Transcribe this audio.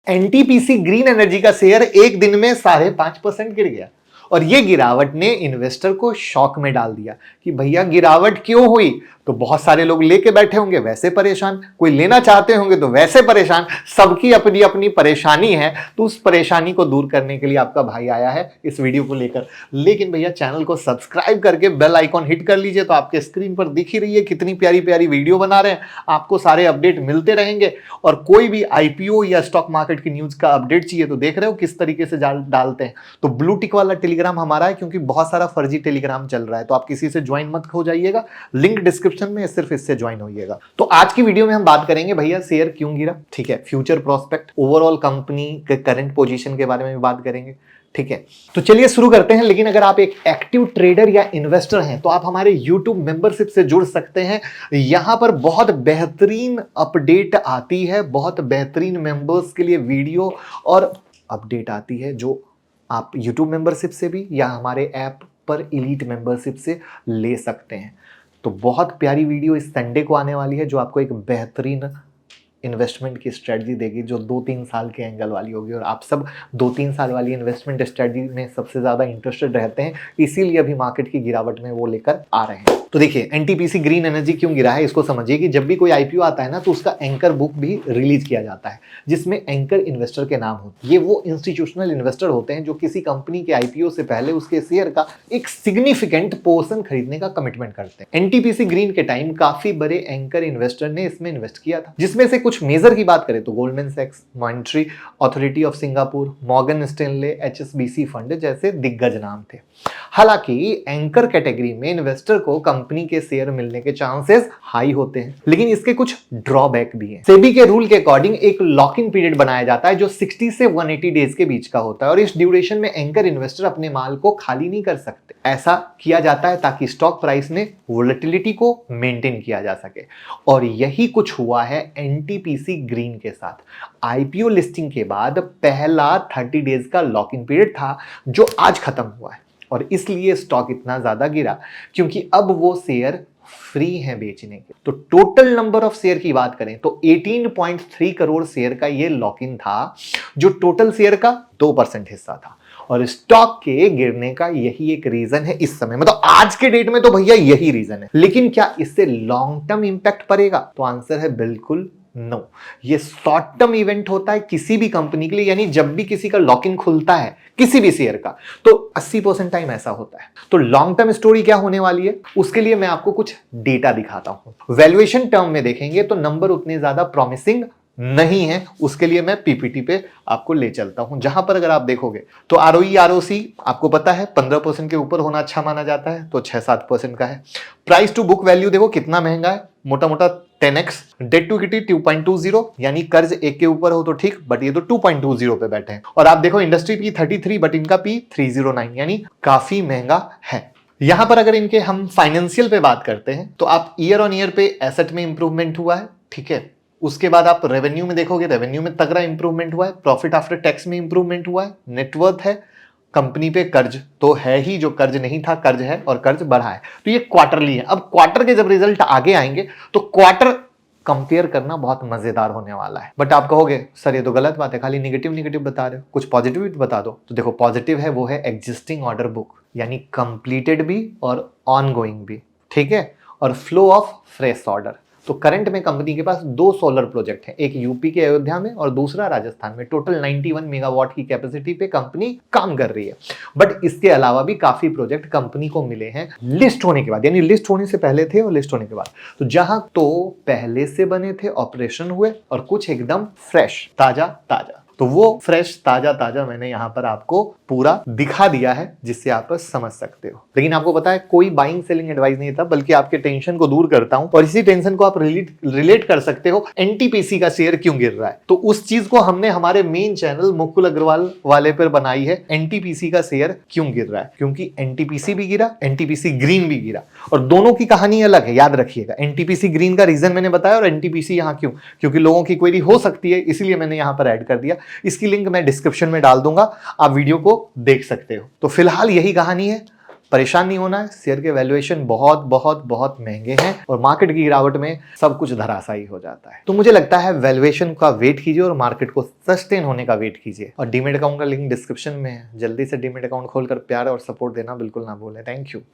NTPC green energy का share एक दिन में 5.5% गिर गया और यह गिरावट ने इन्वेस्टर को शॉक में डाल दिया कि भैया गिरावट क्यों हुई। तो बहुत सारे लोग लेके बैठे होंगे वैसे परेशान, कोई लेना चाहते होंगे तो वैसे परेशान, सबकी अपनी अपनी परेशानी है। तो उस परेशानी को दूर करने के लिए आपका भाई आया है इस वीडियो को लेकर। लेकिन भैया चैनल को सब्सक्राइब करके बेल आइकॉन हिट कर लीजिए। तो आपके स्क्रीन पर दिख ही रही है कितनी प्यारी प्यारी वीडियो बना रहे हैं, आपको सारे अपडेट मिलते रहेंगे। और कोई भी आईपीओ या स्टॉक मार्केट की न्यूज का अपडेट चाहिए तो देख रहे हो किस तरीके से डालते हैं। तो ब्लू टिक वाला टेलीग्राम हमारा है, क्योंकि बहुत सारा फर्जी टेलीग्राम चल रहा है, तो आप किसी से ज्वाइन मत हो जाइएगा, लिंक डिस्क्रिप्शन में, सिर्फ इससे ज्वाइन होइएगा। तो आज की वीडियो में हम बात करेंगे भैया शेयर क्यों गिरा, ठीक है, फ्यूचर प्रोस्पेक्ट, ओवरऑल कंपनी के करंट पोजीशन के बारे में भी बात करेंगे, ठीक है। तो चलिए शुरू करते हैं। लेकिन अगर आप एक एक्टिव ट्रेडर या इन्वेस्टर हैं तो आप हमारे YouTube मेंबरशिप से जुड़ सकते हैं। यहां पर बहुत बेहतरीन अपडेट आती है, बहुत बेहतरीन मेंबर्स के लिए वीडियो और अपडेट आती है, जो आप YouTube मेंबरशिप से भी या हमारे ऐप पर एलीट मेंबरशिप से ले सकते हैं। तो बहुत प्यारी वीडियो इस संडे को आने वाली है, जो आपको एक बेहतरीन इन्वेस्टमेंट की स्ट्रेटजी देगी, जो 2-3 साल के एंगल वाली होगी। और आप सब 2-3 साल वाली इन्वेस्टमेंट स्ट्रेटजी में सबसे ज़्यादा इंटरेस्टेड रहते हैं, इसीलिए अभी मार्केट की गिरावट में वो लेकर आ रहे हैं। तो देखिए एनटीपीसी ग्रीन एनर्जी क्यों गिरा है, इसको समझिए कि जब भी कोई आईपीओ आता है ना तो उसका एंकर बुक भी रिलीज किया जाता है, जिसमें एंकर इन्वेस्टर के नाम होते हैं। ये वो इंस्टीट्यूशनल इन्वेस्टर होते हैं जो किसी कंपनी के आईपीओ से पहले उसके शेयर का एक सिग्निफिकेंट पोर्शन खरीदने का कमिटमेंट करते हैं। एनटीपीसी ग्रीन के टाइम काफी बड़े एंकर इन्वेस्टर ने इसमें इन्वेस्ट किया था, जिसमें से कुछ मेजर की बात करें तो गोल्डमैन सैक्स, monetary authority of Singapore, Morgan Stanley, HSBC fund जैसे दिग्गज नाम थे। हालांकि एंकर कैटेगरी में इन्वेस्टर को कंपनी के शेयर मिलने के चांसेस हाई होते हैं, लेकिन इसके कुछ ड्रॉबैक भी हैं। सेबी के रूल के अकॉर्डिंग एक लॉक इन पीरियड बनाया जाता है जो 60 से 180 डेज के बीच का होता है, और इस ड्यूरेशन में एंकर इन्वेस्टर अपने माल को खाली नहीं कर सकते। ऐसा किया जाता है ताकि स्टॉक प्राइस में वोलेटिलिटी को मेंटेन किया जा सके, और यही कुछ हुआ है एनटीपीसी ग्रीन के साथ। आईपीओ लिस्टिंग के बाद पहला 30 डेज का लॉक इन पीरियड था, जो आज खत्म हुआ है, और इसलिए स्टॉक इतना ज्यादा गिरा क्योंकि अब वो शेयर फ्री है बेचने के। तो टोटल नंबर ऑफ शेयर की बात करें तो 18.3 करोड़ शेयर का ये लॉक इन था, जो टोटल शेयर का 2% हिस्सा था। और स्टॉक के गिरने का यही एक रीजन है इस समय, मतलब आज के डेट में तो भैया यही रीजन है। लेकिन क्या इससे लॉन्ग टर्म इंपैक्ट पड़ेगा? तो आंसर है बिल्कुल नो। ये शॉर्ट टर्म इवेंट होता है किसी भी कंपनी के लिए, यानी जब भी किसी का लॉक इन खुलता है किसी भी शेयर का तो 80% टाइम ऐसा होता है। तो लॉन्ग टर्म स्टोरी क्या होने वाली है, उसके लिए मैं आपको कुछ डेटा दिखाता हूं। वैल्यूएशन टर्म में देखेंगे तो नंबर उतने ज्यादा प्रॉमिसिंग नहीं है, उसके लिए मैं पीपीटी पे आपको ले चलता हूं, जहां पर अगर आप देखोगे तो आरओई आरओसी आपको पता है 15% के ऊपर होना अच्छा माना जाता है, तो 6-7% का है। प्राइस टू बुक वैल्यू देखो कितना महंगा है, मोटा मोटा 10x। डेट टू इक्विटी 2.20, यानी कर्ज एक के ऊपर हो तो ठीक, बट ये तो 2.20 पे बैठे हैं। और आप देखो इंडस्ट्री पी 33 बट इनका पी 309, यानी काफी महंगा है। यहां पर अगर इनके हम फाइनेंशियल पे बात करते हैं तो आप ईयर ऑन ईयर पे एसेट में इंप्रूवमेंट हुआ है, ठीक है। उसके बाद आप रेवेन्यू में देखोगे, रेवेन्यू में तगड़ा इंप्रूवमेंट हुआ है, प्रॉफिट आफ्टर टैक्स में इंप्रूवमेंट हुआ है, नेटवर्थ है, कंपनी पे कर्ज तो है ही, जो कर्ज नहीं था कर्ज है, और कर्ज बढ़ा है। तो ये क्वार्टरली है। अब क्वार्टर के जब रिजल्ट आगे आएंगे तो क्वार्टर कंपेयर करना बहुत मजेदार होने वाला है। बट आप कहोगे सर ये तो गलत बात है, खाली निगेटिव निगेटिव बता रहे हो, कुछ पॉजिटिव भी बता दो। तो देखो पॉजिटिव है वो है एग्जिस्टिंग ऑर्डर बुक, यानी कंप्लीटेड भी और ऑनगोइंग भी, ठीक है, और फ्लो ऑफ फ्रेश ऑर्डर। तो करंट में कंपनी के पास 2 सोलर प्रोजेक्ट हैं, एक यूपी के अयोध्या में और दूसरा राजस्थान में। टोटल 91 मेगावाट की कैपेसिटी पे कंपनी काम कर रही है। बट इसके अलावा भी काफी प्रोजेक्ट कंपनी को मिले हैं लिस्ट होने के बाद, यानी लिस्ट होने से पहले थे और लिस्ट होने के बाद। तो जहां तो पहले से बने थे, ऑपरेशन हुए, और कुछ एकदम फ्रेश ताजा ताजा। तो वो फ्रेश ताजा ताजा मैंने यहां पर आपको पूरा दिखा दिया है, जिससे आप समझ सकते हो। लेकिन आपको पता है कोई बाइंग सेलिंग एडवाइस नहीं था, बल्कि आपके टेंशन को दूर करता हूं, और इसी टेंशन को आप रिलेट कर सकते हो एनटीपीसी का शेयर क्यों गिर रहा है। तो उस चीज को हमने हमारे मेन चैनल मुकुल अग्रवाल वाले पर बनाई है, एनटीपीसी का शेयर क्यों गिर रहा है। क्योंकि एनटीपीसी भी गिरा, एनटीपीसी ग्रीन भी गिरा, और दोनों की कहानी अलग है, याद रखिएगा। एनटीपीसी ग्रीन का रीजन मैंने बताया, और एनटीपीसी यहां क्यों, क्योंकि लोगों की क्वेरी हो सकती है, इसीलिए मैंने यहां पर ऐड कर दिया। इसकी लिंक मैं डिस्क्रिप्शन में डाल दूंगा, आप वीडियो को देख सकते हो। तो फिलहाल यही कहानी है, परेशान नहीं होना है, शेयर के वैल्यूएशन बहुत बहुत बहुत महंगे हैं और मार्केट की गिरावट में सब कुछ धराशायी हो जाता है। तो मुझे लगता है वैल्यूएशन का वेट कीजिए और मार्केट को सस्टेन होने का वेट कीजिए। और डीमेट अकाउंट का लिंक डिस्क्रिप्शन में है, जल्दी से डीमेट अकाउंट खोलकर प्यार और सपोर्ट देना बिल्कुल ना भूलें। Thank you.